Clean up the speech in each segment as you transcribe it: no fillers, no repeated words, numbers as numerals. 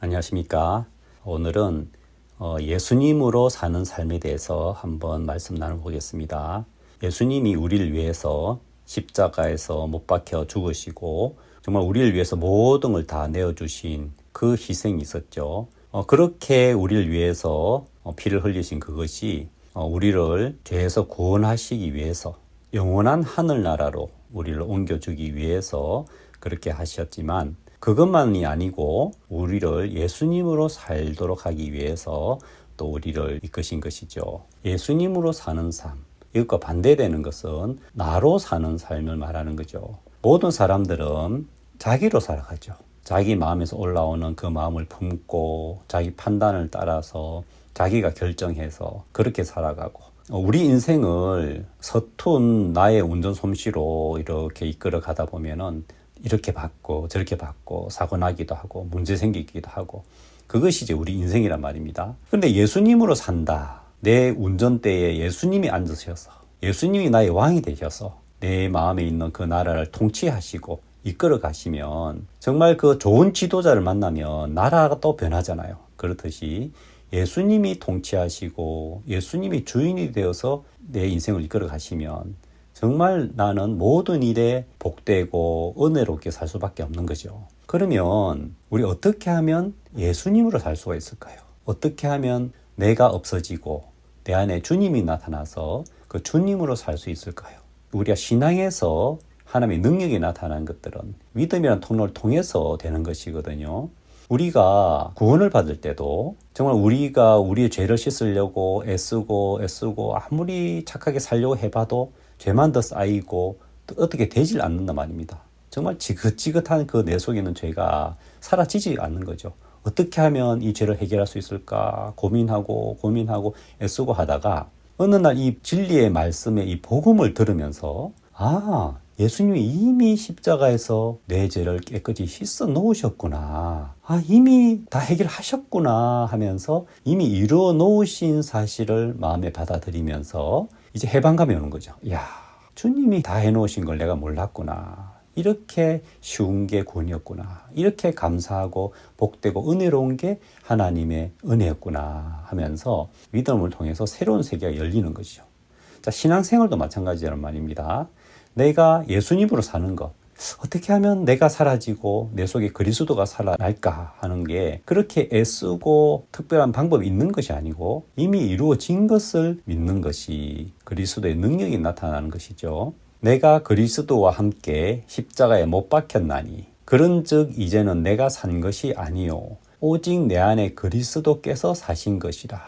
안녕하십니까. 오늘은 예수님으로 사는 삶에 대해서 한번 말씀 나눠보겠습니다. 예수님이 우리를 위해서 십자가에서 못 박혀 죽으시고 정말 우리를 위해서 모든 걸 다 내어주신 그 희생이 있었죠. 그렇게 우리를 위해서 피를 흘리신 그것이 우리를 죄에서 구원하시기 위해서 영원한 하늘나라로 우리를 옮겨주기 위해서 그렇게 하셨지만 그것만이 아니고 우리를 예수님으로 살도록 하기 위해서 또 우리를 이끄신 것이죠. 예수님으로 사는 삶, 이것과 반대되는 것은 나로 사는 삶을 말하는 거죠. 모든 사람들은 자기로 살아가죠. 자기 마음에서 올라오는 그 마음을 품고 자기 판단을 따라서 자기가 결정해서 그렇게 살아가고 우리 인생을 서툰 나의 운전 솜씨로 이렇게 이끌어 가다 보면은 이렇게 받고 저렇게 받고 사고 나기도 하고 문제 생기기도 하고 그것이 이제 우리 인생이란 말입니다. 그런데 예수님으로 산다. 내 운전대에 예수님이 앉으셔서 예수님이 나의 왕이 되셔서 내 마음에 있는 그 나라를 통치하시고 이끌어 가시면 정말 그 좋은 지도자를 만나면 나라가 또 변하잖아요. 그렇듯이 예수님이 통치하시고 예수님이 주인이 되어서 내 인생을 이끌어 가시면 정말 나는 모든 일에 복되고 은혜롭게 살 수밖에 없는 거죠. 그러면 우리 어떻게 하면 예수님으로 살 수가 있을까요? 어떻게 하면 내가 없어지고 내 안에 주님이 나타나서 그 주님으로 살 수 있을까요? 우리가 신앙에서 하나님의 능력이 나타난 것들은 믿음이라는 통로를 통해서 되는 것이거든요. 우리가 구원을 받을 때도 정말 우리가 우리의 죄를 씻으려고 애쓰고 아무리 착하게 살려고 해봐도 죄만 더 쌓이고 또 어떻게 되질 않는단 말입니다. 정말 지긋지긋한 그 내 속에 있는 죄가 사라지지 않는 거죠. 어떻게 하면 이 죄를 해결할 수 있을까 고민하고 애쓰고 하다가 어느 날 이 진리의 말씀의 이 복음을 들으면서 예수님이 이미 십자가에서 내 죄를 깨끗이 씻어 놓으셨구나. 이미 다 해결하셨구나 하면서 이미 이루어 놓으신 사실을 마음에 받아들이면서 이제 해방감이 오는 거죠. 주님이 다 해놓으신 걸 내가 몰랐구나. 이렇게 쉬운 게 구원이었구나. 이렇게 감사하고 복되고 은혜로운 게 하나님의 은혜였구나 하면서 믿음을 통해서 새로운 세계가 열리는 것이죠. 자, 신앙생활도 마찬가지란 말입니다. 내가 예수님으로 사는 것, 어떻게 하면 내가 사라지고 내 속에 그리스도가 살아날까 하는 게 그렇게 애쓰고 특별한 방법이 있는 것이 아니고 이미 이루어진 것을 믿는 것이 그리스도의 능력이 나타나는 것이죠. 내가 그리스도와 함께 십자가에 못 박혔나니 그런즉 이제는 내가 산 것이 아니요 오직 내 안에 그리스도께서 사신 것이라.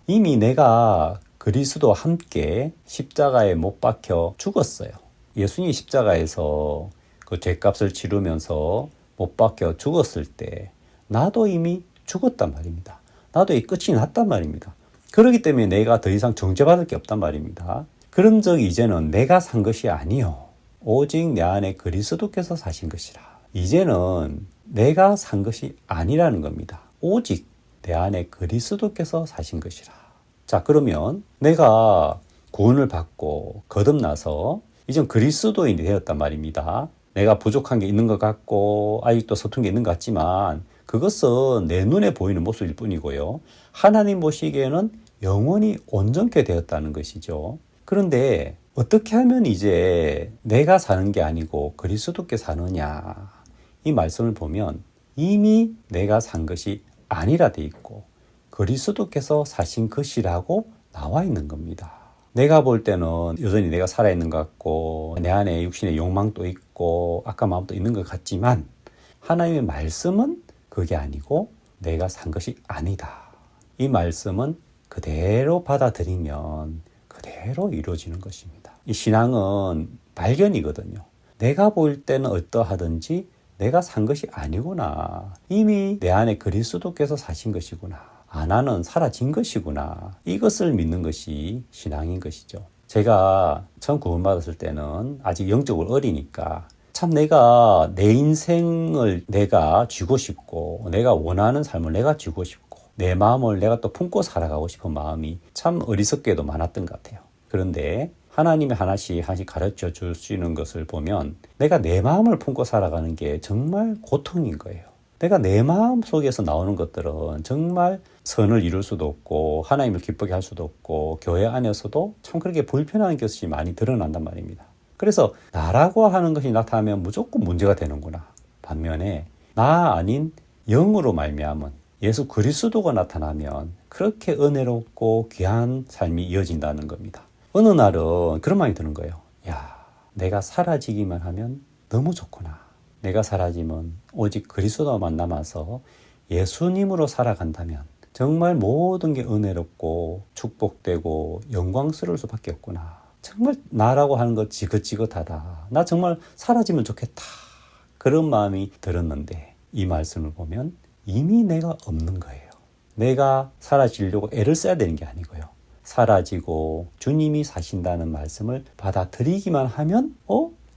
이미 내가 그리스도와 함께 십자가에 못 박혀 죽었어요. 예수님이 십자가에서 그 죄값을 치르면서 못 박혀 죽었을 때 나도 이미 죽었단 말입니다. 나도 이 끝이 났단 말입니다. 그렇기 때문에 내가 더 이상 정죄받을 게 없단 말입니다. 그런즉 이제는 내가 산 것이 아니요 오직 내 안에 그리스도께서 사신 것이라. 이제는 내가 산 것이 아니라는 겁니다. 오직 내 안에 그리스도께서 사신 것이라. 자, 그러면 내가 구원을 받고 거듭나서 이젠 그리스도인이 되었단 말입니다. 내가 부족한 게 있는 것 같고 아직도 서툰 게 있는 것 같지만 그것은 내 눈에 보이는 모습일 뿐이고요. 하나님 보시기에는 영원히 온전케 되었다는 것이죠. 그런데 어떻게 하면 이제 내가 사는 게 아니고 그리스도께 사느냐. 이 말씀을 보면 이미 내가 산 것이 아니라 돼 있고 그리스도께서 사신 것이라고 나와 있는 겁니다. 내가 볼 때는 여전히 내가 살아있는 것 같고 내 안에 육신의 욕망도 있고 악한 마음도 있는 것 같지만 하나님의 말씀은 그게 아니고 내가 산 것이 아니다. 이 말씀은 그대로 받아들이면 그대로 이루어지는 것입니다. 이 신앙은 발견이거든요. 내가 볼 때는 어떠하든지 내가 산 것이 아니구나. 이미 내 안에 그리스도께서 사신 것이구나. 나는 사라진 것이구나. 이것을 믿는 것이 신앙인 것이죠. 제가 처음 구원받았을 때는 아직 영적으로 어리니까 참 내가 내 인생을 내가 쥐고 싶고 내가 원하는 삶을 내가 쥐고 싶고 내 마음을 내가 또 품고 살아가고 싶은 마음이 참 어리석게도 많았던 것 같아요. 그런데 하나님이 하나씩 가르쳐 줄 수 있는 것을 보면 내가 내 마음을 품고 살아가는 게 정말 고통인 거예요. 내가 내 마음 속에서 나오는 것들은 정말 선을 이룰 수도 없고 하나님을 기쁘게 할 수도 없고 교회 안에서도 참 그렇게 불편한 것이 많이 드러난단 말입니다. 그래서 나라고 하는 것이 나타나면 무조건 문제가 되는구나. 반면에 나 아닌 영으로 말미암은 예수 그리스도가 나타나면 그렇게 은혜롭고 귀한 삶이 이어진다는 겁니다. 어느 날은 그런 마음이 드는 거예요. 야, 내가 사라지기만 하면 너무 좋구나. 내가 사라지면 오직 그리스도만 남아서 예수님으로 살아간다면 정말 모든 게 은혜롭고 축복되고 영광스러울 수밖에 없구나. 정말 나라고 하는 것 지긋지긋하다. 나 정말 사라지면 좋겠다. 그런 마음이 들었는데 이 말씀을 보면 이미 내가 없는 거예요. 내가 사라지려고 애를 써야 되는 게 아니고요. 사라지고 주님이 사신다는 말씀을 받아들이기만 하면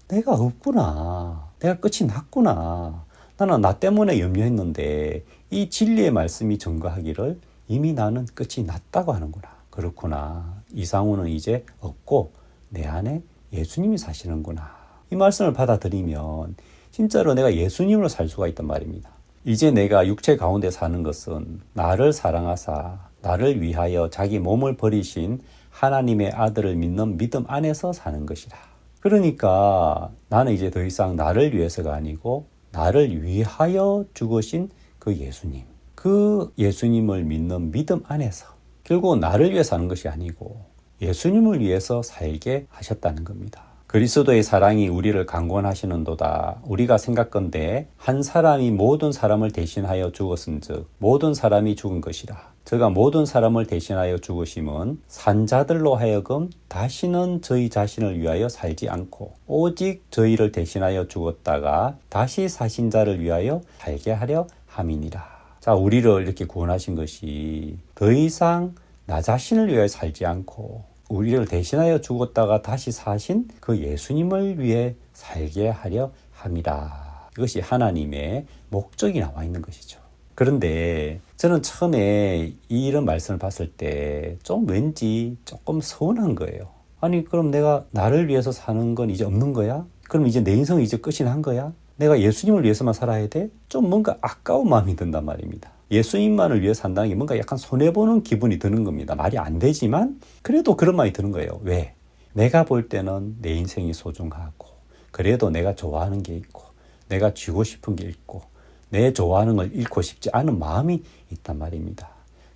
내가 없구나. 내가 끝이 났구나. 나는 나 때문에 염려했는데 이 진리의 말씀이 증거하기를 이미 나는 끝이 났다고 하는구나. 그렇구나. 이상우는 이제 없고 내 안에 예수님이 사시는구나. 이 말씀을 받아들이면 진짜로 내가 예수님으로 살 수가 있단 말입니다. 이제 내가 육체 가운데 사는 것은 나를 사랑하사 나를 위하여 자기 몸을 버리신 하나님의 아들을 믿는 믿음 안에서 사는 것이라. 그러니까 나는 이제 더 이상 나를 위해서가 아니고 나를 위하여 죽으신 그 예수님, 그 예수님을 믿는 믿음 안에서 결국은 나를 위해 사는 것이 아니고 예수님을 위해서 살게 하셨다는 겁니다. 그리스도의 사랑이 우리를 강권하시는도다. 우리가 생각건대 한 사람이 모든 사람을 대신하여 죽었은즉 모든 사람이 죽은 것이라. 저가 모든 사람을 대신하여 죽으심은 산자들로 하여금 다시는 저희 자신을 위하여 살지 않고 오직 저희를 대신하여 죽었다가 다시 사신 자를 위하여 살게 하려 함이니라. 자, 우리를 이렇게 구원하신 것이 더 이상 나 자신을 위하여 살지 않고 우리를 대신하여 죽었다가 다시 사신 그 예수님을 위해 살게 하려 함이라. 이것이 하나님의 목적이 나와 있는 것이죠. 그런데 저는 처음에 이런 말씀을 봤을 때 좀 왠지 조금 서운한 거예요. 아니, 그럼 내가 나를 위해서 사는 건 이제 없는 거야? 그럼 이제 내 인생은 이제 끝이 난 거야? 내가 예수님을 위해서만 살아야 돼? 좀 뭔가 아까운 마음이 든단 말입니다. 예수님만을 위해 산다는 게 뭔가 약간 손해보는 기분이 드는 겁니다. 말이 안 되지만 그래도 그런 마음이 드는 거예요. 왜? 내가 볼 때는 내 인생이 소중하고 그래도 내가 좋아하는 게 있고 내가 쥐고 싶은 게 있고 내 좋아하는 걸 잃고 싶지 않은 마음이 있단 말입니다.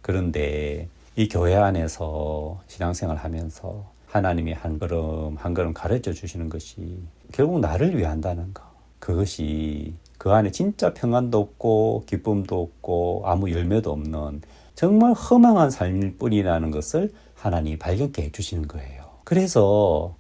그런데 이 교회 안에서 신앙생활 하면서 하나님이 한 걸음 한 걸음 가르쳐 주시는 것이 결국 나를 위해 한다는 거. 그것이 그 안에 진짜 평안도 없고 기쁨도 없고 아무 열매도 없는 정말 허망한 삶일 뿐이라는 것을 하나님이 발견케 해주시는 거예요. 그래서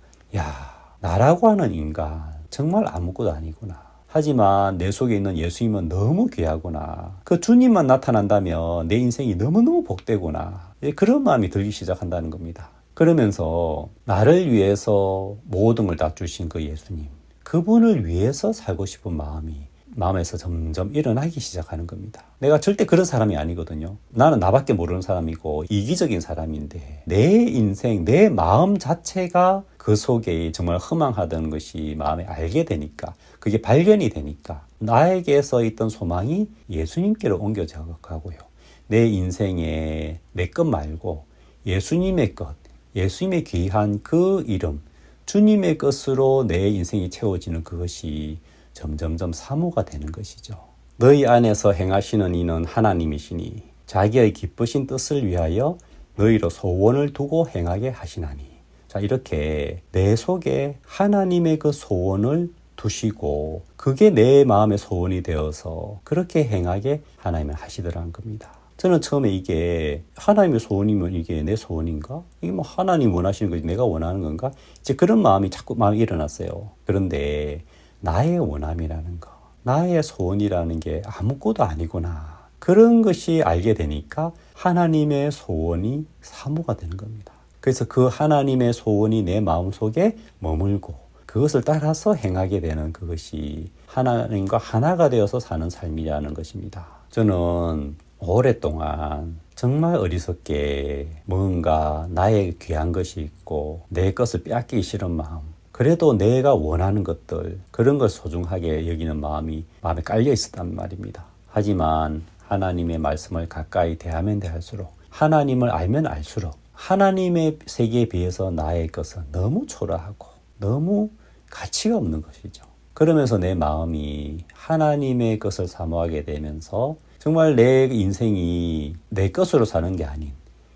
나라고 하는 인간 정말 아무것도 아니구나. 하지만 내 속에 있는 예수님은 너무 귀하구나. 그 주님만 나타난다면 내 인생이 너무너무 복되구나. 그런 마음이 들기 시작한다는 겁니다. 그러면서 나를 위해서 모든 걸 다 주신 그 예수님, 그분을 위해서 살고 싶은 마음에서 점점 일어나기 시작하는 겁니다. 내가 절대 그런 사람이 아니거든요. 나는 나밖에 모르는 사람이고 이기적인 사람인데 내 인생, 내 마음 자체가 그 속에 정말 허망하다는 것이 마음에 알게 되니까 그게 발견이 되니까 나에게서 있던 소망이 예수님께로 옮겨져 가고요. 내 인생에 내 것 말고 예수님의 것, 예수님의 귀한 그 이름, 주님의 것으로 내 인생이 채워지는 그것이 점점점 사모가 되는 것이죠. 너희 안에서 행하시는 이는 하나님이시니 자기의 기쁘신 뜻을 위하여 너희로 소원을 두고 행하게 하시나니. 자, 이렇게 내 속에 하나님의 그 소원을 두시고 그게 내 마음의 소원이 되어서 그렇게 행하게 하나님은 하시더라는 겁니다. 저는 처음에 이게 하나님의 소원이면 이게 내 소원인가? 이게 뭐 하나님 원하시는 거지 내가 원하는 건가? 이제 그런 마음이 자꾸 마음이 일어났어요. 그런데 나의 원함이라는 거, 나의 소원이라는 게 아무것도 아니구나. 그런 것이 알게 되니까 하나님의 소원이 사모가 되는 겁니다. 그래서 그 하나님의 소원이 내 마음속에 머물고 그것을 따라서 행하게 되는 그것이 하나님과 하나가 되어서 사는 삶이라는 것입니다. 저는 오랫동안 정말 어리석게 뭔가 나의 귀한 것이 있고 내 것을 빼앗기기 싫은 마음, 그래도 내가 원하는 것들, 그런 걸 소중하게 여기는 마음이 마음에 깔려 있었단 말입니다. 하지만 하나님의 말씀을 가까이 대하면 대할수록, 하나님을 알면 알수록 하나님의 세계에 비해서 나의 것은 너무 초라하고 너무 가치가 없는 것이죠. 그러면서 내 마음이 하나님의 것을 사모하게 되면서 정말 내 인생이 내 것으로 사는 게 아닌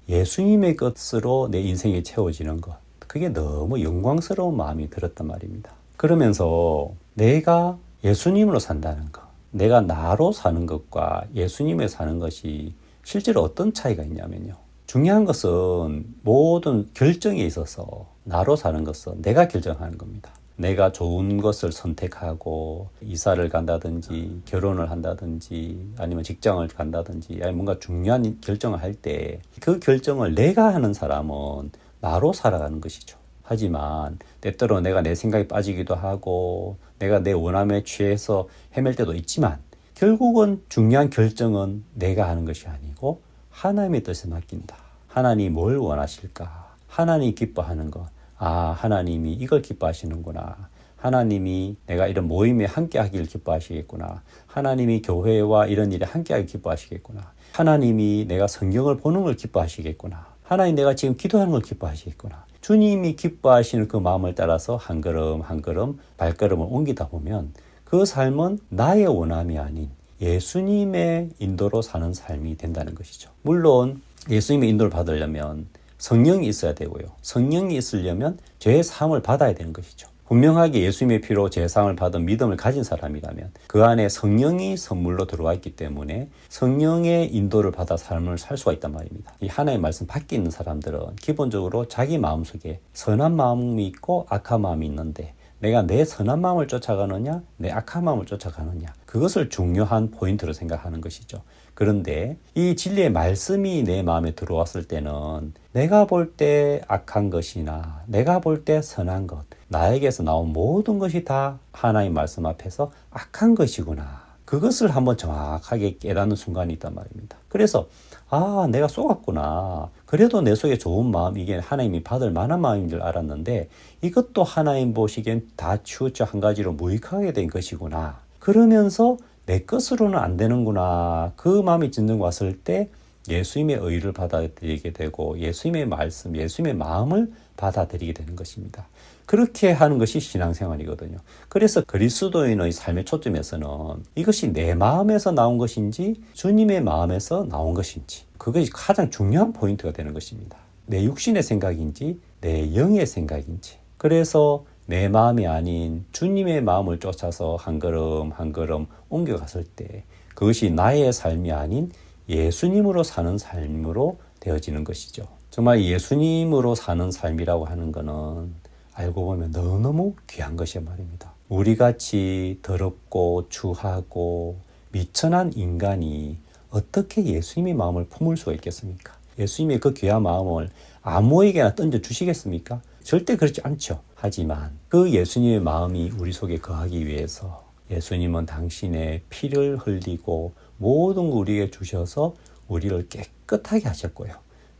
예수님의 것으로 내 인생이 채워지는 것, 그게 너무 영광스러운 마음이 들었단 말입니다. 그러면서 내가 예수님으로 산다는 것, 내가 나로 사는 것과 예수님에 사는 것이 실제로 어떤 차이가 있냐면요. 중요한 것은 모든 결정에 있어서 나로 사는 것은 내가 결정하는 겁니다. 내가 좋은 것을 선택하고 이사를 간다든지 결혼을 한다든지 아니면 직장을 간다든지 아니면 뭔가 중요한 결정을 할 때 그 결정을 내가 하는 사람은 나로 살아가는 것이죠. 하지만 때때로 내가 내 생각에 빠지기도 하고 내가 내 원함에 취해서 헤맬 때도 있지만 결국은 중요한 결정은 내가 하는 것이 아니고 하나님의 뜻에 맡긴다. 하나님이 뭘 원하실까? 하나님이 기뻐하는 것. 아, 하나님이 이걸 기뻐하시는구나. 하나님이 내가 이런 모임에 함께하기를 기뻐하시겠구나. 하나님이 교회와 이런 일에 함께하기를 기뻐하시겠구나. 하나님이 내가 성경을 보는 걸 기뻐하시겠구나. 하나님 내가 지금 기도하는 걸 기뻐하시겠구나. 주님이 기뻐하시는 그 마음을 따라서 한 걸음 한 걸음 발걸음을 옮기다 보면 그 삶은 나의 원함이 아닌 예수님의 인도로 사는 삶이 된다는 것이죠. 물론 예수님의 인도를 받으려면 성령이 있어야 되고요. 성령이 있으려면 죄의 사함을 받아야 되는 것이죠. 분명하게 예수님의 피로 죄의 사함을 받은 믿음을 가진 사람이라면 그 안에 성령이 선물로 들어와 있기 때문에 성령의 인도를 받아 삶을 살 수가 있단 말입니다. 이 하나님의 말씀 밖에 있는 사람들은 기본적으로 자기 마음속에 선한 마음이 있고 악한 마음이 있는데 내가 내 선한 마음을 쫓아가느냐 내 악한 마음을 쫓아가느냐, 그것을 중요한 포인트로 생각하는 것이죠. 그런데 이 진리의 말씀이 내 마음에 들어왔을 때는 내가 볼 때 악한 것이나 내가 볼 때 선한 것, 나에게서 나온 모든 것이 다 하나님 말씀 앞에서 악한 것이구나, 그것을 한번 정확하게 깨닫는 순간이 있단 말입니다. 그래서 아, 내가 속았구나. 그래도 내 속에 좋은 마음, 이게 하나님이 받을 만한 마음인 줄 알았는데 이것도 하나님 보시기엔 다 치우쳐 한 가지로 무익하게 된 것이구나. 그러면서 내 것으로는 안 되는구나. 그 마음이 진정 왔을 때 예수님의 의를 받아들이게 되고 예수님의 말씀, 예수님의 마음을 받아들이게 되는 것입니다. 그렇게 하는 것이 신앙생활이거든요. 그래서 그리스도인의 삶의 초점에서는 이것이 내 마음에서 나온 것인지 주님의 마음에서 나온 것인지, 그것이 가장 중요한 포인트가 되는 것입니다. 내 육신의 생각인지 내 영의 생각인지. 그래서 내 마음이 아닌 주님의 마음을 쫓아서 한 걸음 한 걸음 옮겨갔을 때 그것이 나의 삶이 아닌 예수님으로 사는 삶으로 되어지는 것이죠. 정말 예수님으로 사는 삶이라고 하는 것은 알고 보면 너무너무 귀한 것이란 말입니다. 우리같이 더럽고 추하고 미천한 인간이 어떻게 예수님의 마음을 품을 수가 있겠습니까? 예수님의 그 귀한 마음을 아무에게나 던져주시겠습니까? 절대 그렇지 않죠. 하지만 그 예수님의 마음이 우리 속에 거하기 위해서 예수님은 당신의 피를 흘리고 모든 걸 우리에게 주셔서 우리를 깨끗하게 하셨고요.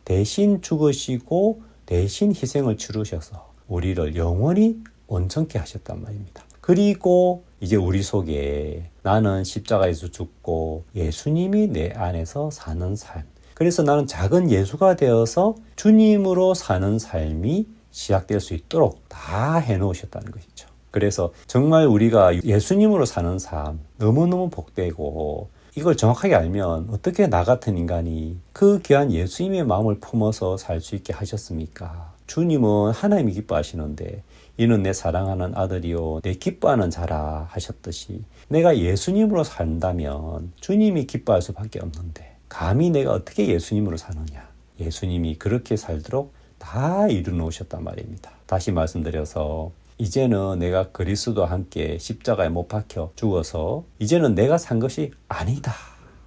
대신 죽으시고 대신 희생을 치르셔서 우리를 영원히 온전케 하셨단 말입니다. 그리고 이제 우리 속에 나는 십자가에서 죽고 예수님이 내 안에서 사는 삶. 그래서 나는 작은 예수가 되어서 주님으로 사는 삶이 시작될 수 있도록 다 해놓으셨다는 것이죠. 그래서 정말 우리가 예수님으로 사는 삶 너무너무 복되고, 이걸 정확하게 알면 어떻게 나 같은 인간이 그 귀한 예수님의 마음을 품어서 살 수 있게 하셨습니까? 주님은 하나님이 기뻐하시는데 이는 내 사랑하는 아들이요 내 기뻐하는 자라 하셨듯이 내가 예수님으로 산다면 주님이 기뻐할 수밖에 없는데 감히 내가 어떻게 예수님으로 사느냐. 예수님이 그렇게 살도록 다 이루어놓으셨단 말입니다. 다시 말씀드려서 이제는 내가 그리스도와 함께 십자가에 못 박혀 죽어서 이제는 내가 산 것이 아니다.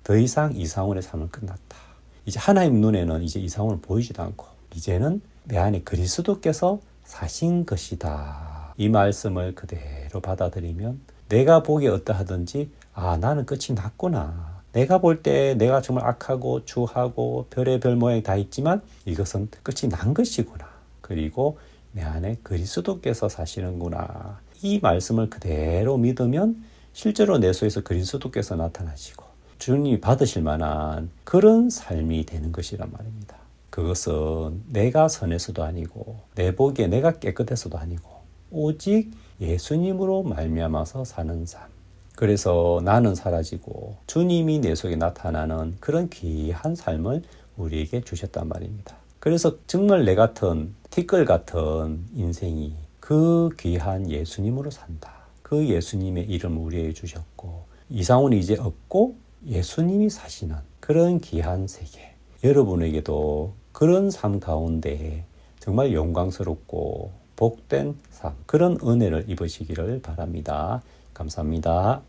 더 이상 이 상황의 삶은 끝났다. 이제 하나님 눈에는 이제 이 상황을 보이지도 않고 이제는 내 안에 그리스도께서 사신 것이다. 이 말씀을 그대로 받아들이면 내가 보기에 어떠하든지 아, 나는 끝이 났구나. 내가 볼 때 내가 정말 악하고 추하고 별의별 모양이 다 있지만 이것은 끝이 난 것이구나. 그리고 내 안에 그리스도께서 사시는구나. 이 말씀을 그대로 믿으면 실제로 내 속에서 그리스도께서 나타나시고 주님이 받으실 만한 그런 삶이 되는 것이란 말입니다. 그것은 내가 선해서도 아니고 내 보기에 내가 깨끗해서도 아니고 오직 예수님으로 말미암아서 사는 삶. 그래서 나는 사라지고 주님이 내 속에 나타나는 그런 귀한 삶을 우리에게 주셨단 말입니다. 그래서 정말 내 같은 티끌 같은 인생이 그 귀한 예수님으로 산다. 그 예수님의 이름을 우리에게 주셨고 이상훈이 이제 없고 예수님이 사시는 그런 귀한 세계. 여러분에게도 그런 삶 가운데 정말 영광스럽고 복된 삶, 그런 은혜를 입으시기를 바랍니다. 감사합니다.